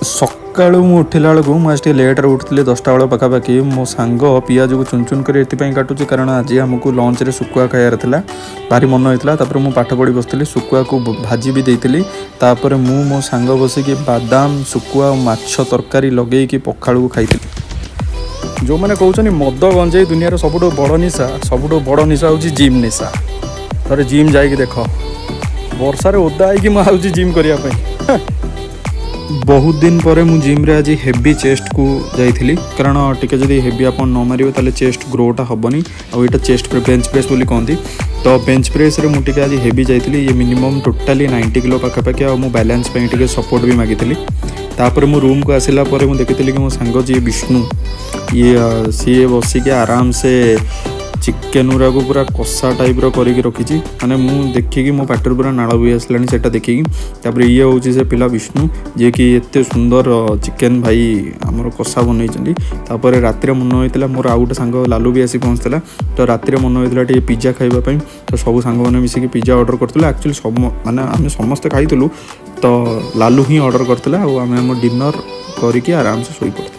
ସକାଳୁ ମୁଁ ଉଠିଲା ବେଳକୁ ମୁଁ ଆଜି ଟିକେ ଲେଟ୍ରେ ଉଠିଥିଲି 10ଟା ବେଳ ପାଖାପାଖି। ମୋ ସାଙ୍ଗ ପିଆଜକୁ ଚୁନ ଚୁନ କରି ଏଥିପାଇଁ କାଟୁଛି କାରଣ ଆଜି ଆମକୁ ଲଞ୍ଚରେ ଶୁଖୁଆ ଖାଇବାର ଥିଲା, ଭାରି ମନ ହେଇଥିଲା। ତାପରେ ମୁଁ ପାଠ ପଢ଼ି ବସିଥିଲି, ଶୁଖୁଆକୁ ଭାଜି ବି ଦେଇଥିଲି। ତାପରେ ମୁଁ ମୋ ସାଙ୍ଗ ବସିକି ବାଦାମ ଶୁଖୁଆ ଆଉ ମାଛ ତରକାରୀ ଲଗେଇକି ପଖାଳକୁ ଖାଇଥିଲି। ଯେଉଁମାନେ କହୁଛନ୍ତି ମଦ ଗଞ୍ଜେଇ ଦୁନିଆର ସବୁଠୁ ବଡ଼ ନିଶା ହେଉଛି ଜିମ୍ ନିଶା। ଥରେ ଜିମ୍ ଯାଇକି ଦେଖ, ବର୍ଷାରେ ଓଦା ହେଇକି ମୁଁ ଆଉଛି ଜିମ୍ କରିବା ପାଇଁ। ବହୁତ ଦିନ ପରେ ମୁଁ ଜିମ୍ରେ ଆଜି ହେଭି ଚେଷ୍ଟକୁ ଯାଇଥିଲି, କାରଣ ଟିକେ ଯଦି ହେଭି ଆପଣ ନ ମାରିବେ ତାହେଲେ ଚେଷ୍ଟ ଗ୍ରୋଟା ହେବନି। ଆଉ ଏଇଟା ଚେଷ୍ଟ ବେଞ୍ଚ ପ୍ରେସ୍ ବୋଲି କହନ୍ତି। ତ ବେଞ୍ଚ ପ୍ରେସ୍ରେ ମୁଁ ଟିକେ ଆଜି ହେଭି ଯାଇଥିଲି, ଇଏ ମିନିମମ୍ ଟୋଟାଲି 90 କିଲୋ ପାଖାପାଖି। ଆଉ ମୁଁ ବାଲାନ୍ସ ପାଇଁ ଟିକେ ସପୋର୍ଟ ବି ମାଗିଥିଲି। ତାପରେ ମୁଁ ରୁମ୍କୁ ଆସିଲା ପରେ ମୁଁ ଦେଖିଥିଲି କି ମୋ ସାଙ୍ଗ ଯିଏ ବିଷ୍ଣୁ, ସିଏ ବସିକି ଆରାମସେ ଚିକେନ୍ ଗୁଡ଼ାକୁ ପୁରା କଷା ଟାଇପ୍ର କରିକି ରଖିଛି। ମାନେ ମୁଁ ଦେଖିକି ମୋ ପାଟିରୁ ପୁରା ନାଳ ବୋହି ଆସିଲାଣି ସେଇଟା ଦେଖିକି। ତାପରେ ଇଏ ହେଉଛି ସେ ପିଲା ବିଷ୍ଣୁ, ଯିଏକି ଏତେ ସୁନ୍ଦର ଚିକେନ୍ ଭାଇ ଆମର କଷା ବନେଇଛନ୍ତି। ତାପରେ ରାତିରେ ମନ ହୋଇଥିଲା, ମୋର ଆଉ ଗୋଟେ ସାଙ୍ଗ ଲାଲୁ ବି ଆସି ପହଞ୍ଚିଥିଲା। ତ ରାତିରେ ମନ ହୋଇଥିଲା ଟିକେ ପିଜା ଖାଇବା ପାଇଁ। ତ ସବୁ ସାଙ୍ଗମାନେ ମିଶିକି ପିଜା ଅର୍ଡ଼ର କରିଥିଲେ। ଆକ୍ଚୁଆଲି ମାନେ ଆମେ ସମସ୍ତେ ଖାଇଥିଲୁ, ତ ଲାଲୁ ହିଁ ଅର୍ଡ଼ର କରିଥିଲା। ଆଉ ଆମେ ଆମ ଡିନର୍ କରିକି ଆରାମସେ ଶୋଇପଡ଼ିଥିଲୁ।